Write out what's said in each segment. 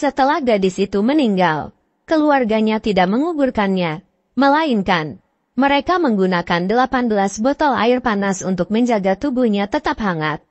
Setelah gadis itu meninggal, keluarganya tidak menguburkannya, melainkan mereka menggunakan 18 botol air panas untuk menjaga tubuhnya tetap hangat.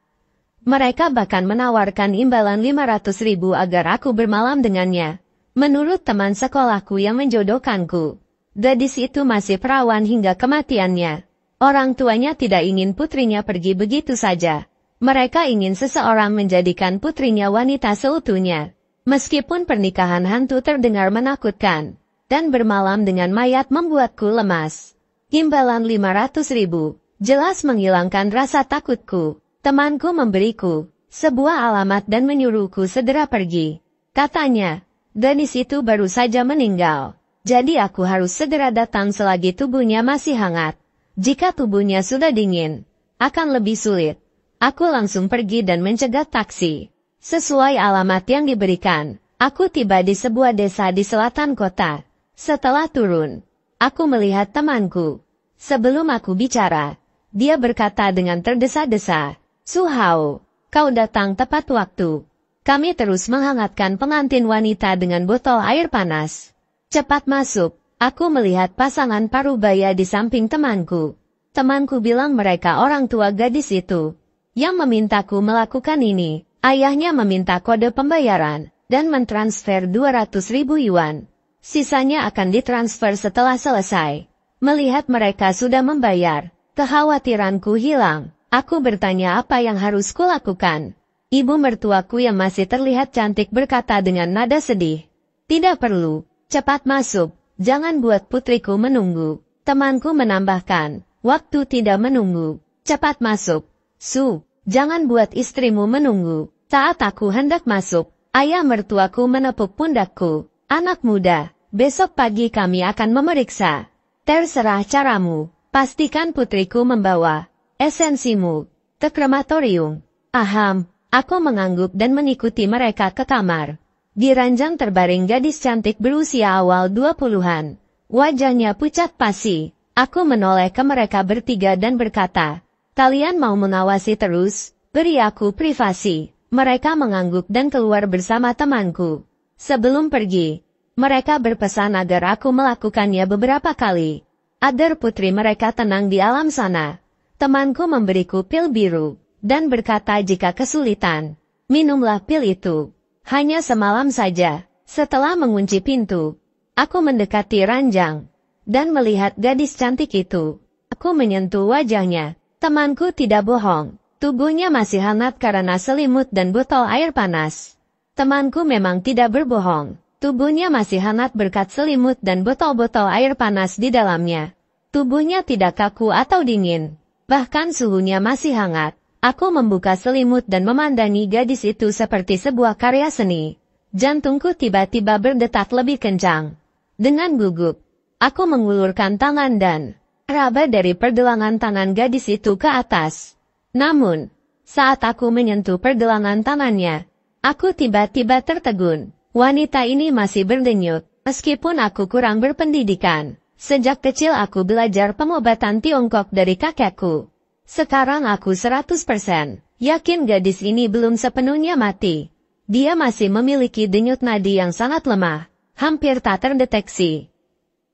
Mereka bahkan menawarkan imbalan 500.000 agar aku bermalam dengannya. Menurut teman sekolahku yang menjodohkanku, gadis itu masih perawan hingga kematiannya. Orang tuanya tidak ingin putrinya pergi begitu saja. Mereka ingin seseorang menjadikan putrinya wanita seutuhnya. Meskipun pernikahan hantu terdengar menakutkan, dan bermalam dengan mayat membuatku lemas. Imbalan 500.000, jelas menghilangkan rasa takutku. Temanku memberiku sebuah alamat dan menyuruhku segera pergi. Katanya, gadis itu baru saja meninggal. Jadi aku harus segera datang selagi tubuhnya masih hangat. Jika tubuhnya sudah dingin, akan lebih sulit. Aku langsung pergi dan mencegat taksi. Sesuai alamat yang diberikan, aku tiba di sebuah desa di selatan kota. Setelah turun, aku melihat temanku. Sebelum aku bicara, dia berkata dengan tergesa-gesa, "Su Hao, kau datang tepat waktu. Kami terus menghangatkan pengantin wanita dengan botol air panas. Cepat masuk." Aku melihat pasangan parubaya di samping temanku. Temanku bilang mereka orang tua gadis itu yang memintaku melakukan ini. Ayahnya meminta kode pembayaran dan mentransfer 200.000 yuan. Sisanya akan ditransfer setelah selesai. Melihat mereka sudah membayar, kekhawatiranku hilang. Aku bertanya apa yang harus kulakukan. Ibu mertuaku yang masih terlihat cantik berkata dengan nada sedih, "Tidak perlu, cepat masuk, jangan buat putriku menunggu." Temanku menambahkan, "Waktu tidak menunggu, cepat masuk. Su, jangan buat istrimu menunggu." Saat aku hendak masuk, ayah mertuaku menepuk pundakku. "Anak muda, besok pagi kami akan memeriksa. Terserah caramu, pastikan putriku membawa esensimu ke krematorium." Aham, aku mengangguk dan mengikuti mereka ke kamar. Di ranjang terbaring gadis cantik berusia awal 20-an. Wajahnya pucat pasi. Aku menoleh ke mereka bertiga dan berkata, "Kalian mau mengawasi terus? Beri aku privasi." Mereka mengangguk dan keluar bersama temanku. Sebelum pergi, mereka berpesan agar aku melakukannya beberapa kali, agar putri mereka tenang di alam sana. Temanku memberiku pil biru, dan berkata jika kesulitan, minumlah pil itu. Hanya semalam saja, setelah mengunci pintu, aku mendekati ranjang, dan melihat gadis cantik itu. Aku menyentuh wajahnya. Temanku tidak bohong, tubuhnya masih hangat karena selimut dan botol air panas. Temanku memang tidak berbohong, tubuhnya masih hangat berkat selimut dan botol-botol air panas di dalamnya. Tubuhnya tidak kaku atau dingin, bahkan suhunya masih hangat. Aku membuka selimut dan memandangi gadis itu seperti sebuah karya seni. Jantungku tiba-tiba berdetak lebih kencang. Dengan gugup, aku mengulurkan tangan dan raba dari pergelangan tangan gadis itu ke atas. Namun, saat aku menyentuh pergelangan tangannya, aku tiba-tiba tertegun. Wanita ini masih berdenyut, meskipun aku kurang berpendidikan. Sejak kecil aku belajar pengobatan Tiongkok dari kakekku. Sekarang aku 100% yakin gadis ini belum sepenuhnya mati. Dia masih memiliki denyut nadi yang sangat lemah, hampir tak terdeteksi.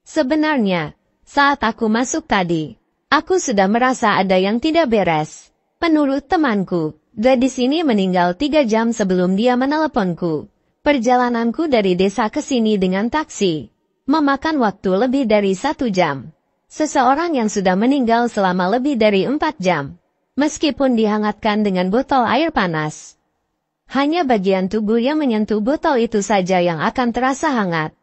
Sebenarnya, saat aku masuk tadi, aku sudah merasa ada yang tidak beres. Menurut temanku, gadis ini meninggal 3 jam sebelum dia meneleponku. Perjalananku dari desa ke sini dengan taksi memakan waktu lebih dari 1 jam. Seseorang yang sudah meninggal selama lebih dari 4 jam, meskipun dihangatkan dengan botol air panas. Hanya bagian tubuh yang menyentuh botol itu saja yang akan terasa hangat.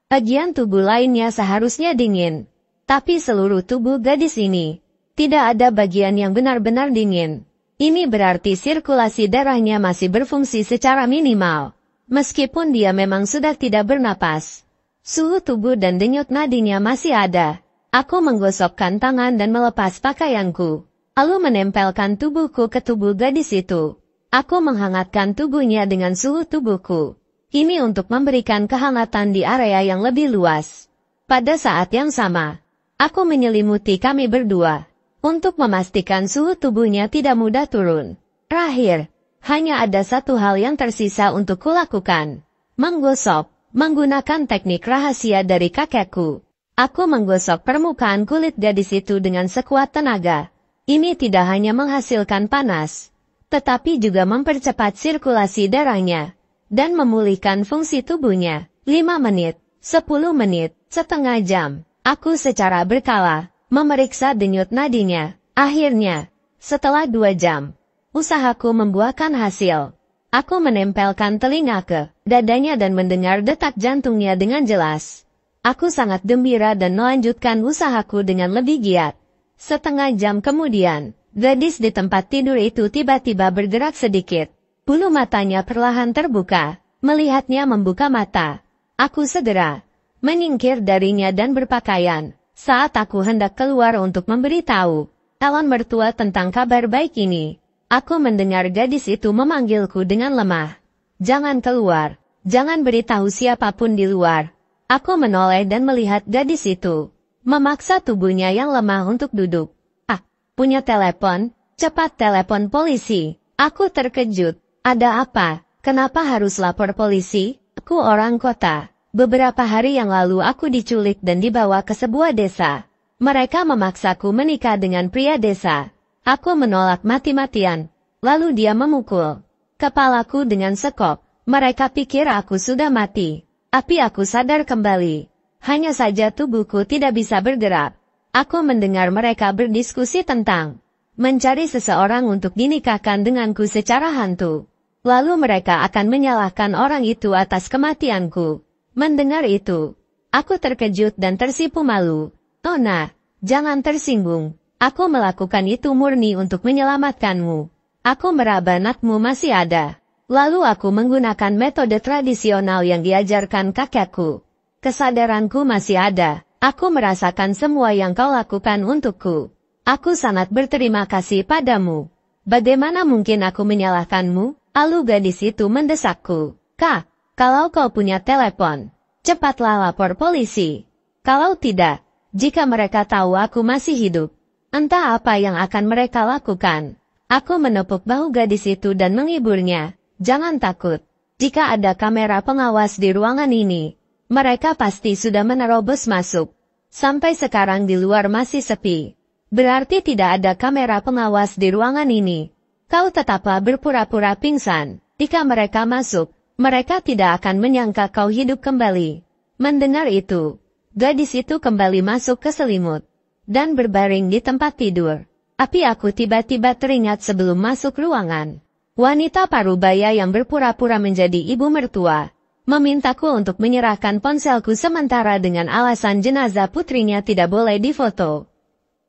Bagian tubuh lainnya seharusnya dingin, tapi seluruh tubuh gadis ini tidak ada bagian yang benar-benar dingin. Ini berarti sirkulasi darahnya masih berfungsi secara minimal, meskipun dia memang sudah tidak bernapas. Suhu tubuh dan denyut nadinya masih ada. Aku menggosokkan tangan dan melepas pakaianku, lalu menempelkan tubuhku ke tubuh gadis itu. Aku menghangatkan tubuhnya dengan suhu tubuhku. Ini untuk memberikan kehangatan di area yang lebih luas. Pada saat yang sama, aku menyelimuti kami berdua, untuk memastikan suhu tubuhnya tidak mudah turun. Terakhir, hanya ada satu hal yang tersisa untuk kulakukan. Menggosok. Menggunakan teknik rahasia dari kakekku. Aku menggosok permukaan kulit gadis itu dengan sekuat tenaga. Ini tidak hanya menghasilkan panas, tetapi juga mempercepat sirkulasi darahnya, dan memulihkan fungsi tubuhnya. 5 menit, 10 menit, setengah jam. Aku secara berkala memeriksa denyut nadinya. Akhirnya, setelah 2 jam, usahaku membuahkan hasil. Aku menempelkan telinga ke dadanya dan mendengar detak jantungnya dengan jelas. Aku sangat gembira dan melanjutkan usahaku dengan lebih giat. Setengah jam kemudian, gadis di tempat tidur itu tiba-tiba bergerak sedikit. Bulu matanya perlahan terbuka. Melihatnya membuka mata, aku segera menyingkir darinya dan berpakaian. Saat aku hendak keluar untuk memberitahu calon mertua tentang kabar baik ini, aku mendengar gadis itu memanggilku dengan lemah. Jangan keluar, jangan beritahu siapapun di luar. Aku menoleh dan melihat gadis itu memaksa tubuhnya yang lemah untuk duduk. Ah, punya telepon? Cepat telepon polisi. Aku terkejut. Ada apa? Kenapa harus lapor polisi? Aku orang kota. Beberapa hari yang lalu aku diculik dan dibawa ke sebuah desa. Mereka memaksaku menikah dengan pria desa. Aku menolak mati-matian. Lalu dia memukul kepalaku dengan sekop. Mereka pikir aku sudah mati. Tapi aku sadar kembali. Hanya saja tubuhku tidak bisa bergerak. Aku mendengar mereka berdiskusi tentang mencari seseorang untuk dinikahkan denganku secara hantu. Lalu mereka akan menyalahkan orang itu atas kematianku. Mendengar itu, aku terkejut dan tersipu malu. Nona, jangan tersinggung. Aku melakukan itu murni untuk menyelamatkanmu. Aku meraba nakmu masih ada. Lalu aku menggunakan metode tradisional yang diajarkan kakekku. Kesadaranku masih ada. Aku merasakan semua yang kau lakukan untukku. Aku sangat berterima kasih padamu. Bagaimana mungkin aku menyalahkanmu? Lalu gadis itu mendesakku. Kak, kalau kau punya telepon, cepatlah lapor polisi. Kalau tidak, jika mereka tahu aku masih hidup, entah apa yang akan mereka lakukan. Aku menepuk bahu gadis itu dan menghiburnya. Jangan takut. Jika ada kamera pengawas di ruangan ini, mereka pasti sudah menerobos masuk. Sampai sekarang di luar masih sepi. Berarti tidak ada kamera pengawas di ruangan ini. Kau tetaplah berpura-pura pingsan. Jika mereka masuk, mereka tidak akan menyangka kau hidup kembali. Mendengar itu, gadis itu kembali masuk ke selimut dan berbaring di tempat tidur. Tapi aku tiba-tiba teringat sebelum masuk ruangan. Wanita parubaya yang berpura-pura menjadi ibu mertua memintaku untuk menyerahkan ponselku sementara dengan alasan jenazah putrinya tidak boleh difoto.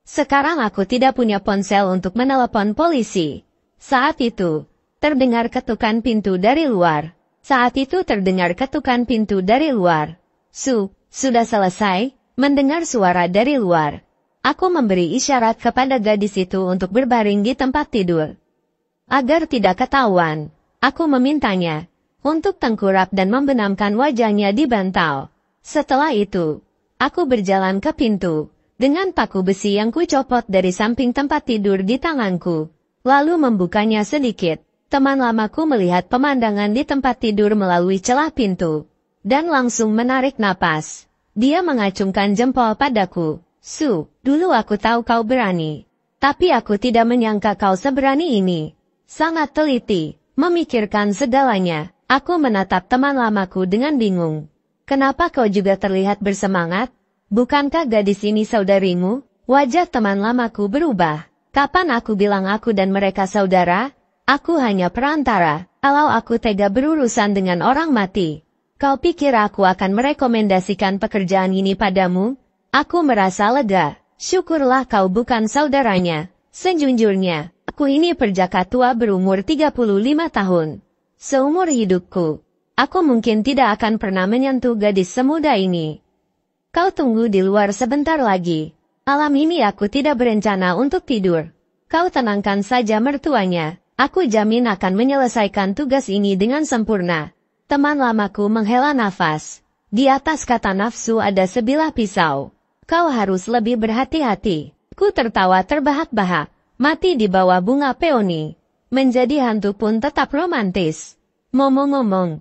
Sekarang aku tidak punya ponsel untuk menelepon polisi. Saat itu, terdengar ketukan pintu dari luar. Sudah selesai, mendengar suara dari luar. Aku memberi isyarat kepada gadis itu untuk berbaring di tempat tidur. Agar tidak ketahuan, aku memintanya untuk tengkurap dan membenamkan wajahnya di bantal. Setelah itu, aku berjalan ke pintu dengan paku besi yang kucopot dari samping tempat tidur di tanganku, lalu membukanya sedikit. Teman lamaku melihat pemandangan di tempat tidur melalui celah pintu dan langsung menarik napas. Dia mengacungkan jempol padaku. Dulu aku tahu kau berani, tapi aku tidak menyangka kau seberani ini. Sangat teliti, memikirkan segalanya. Aku menatap teman lamaku dengan bingung. Kenapa kau juga terlihat bersemangat? Bukankah gadis ini saudarimu? Wajah teman lamaku berubah. Kapan aku bilang aku dan mereka saudara? Aku hanya perantara. Kalau aku tega berurusan dengan orang mati, kau pikir aku akan merekomendasikan pekerjaan ini padamu? Aku merasa lega. Syukurlah kau bukan saudaranya. Sejujurnya, aku ini perjaka tua berumur 35 tahun. Seumur hidupku, aku mungkin tidak akan pernah menyentuh gadis semuda ini. Kau tunggu di luar sebentar lagi. Malam ini aku tidak berencana untuk tidur. Kau tenangkan saja mertuanya. Aku jamin akan menyelesaikan tugas ini dengan sempurna. Teman lamaku menghela nafas. Di atas kata nafsu ada sebilah pisau. Kau harus lebih berhati-hati. Ku tertawa terbahak-bahak. Mati di bawah bunga peoni. Menjadi hantu pun tetap romantis. Ngomong-ngomong,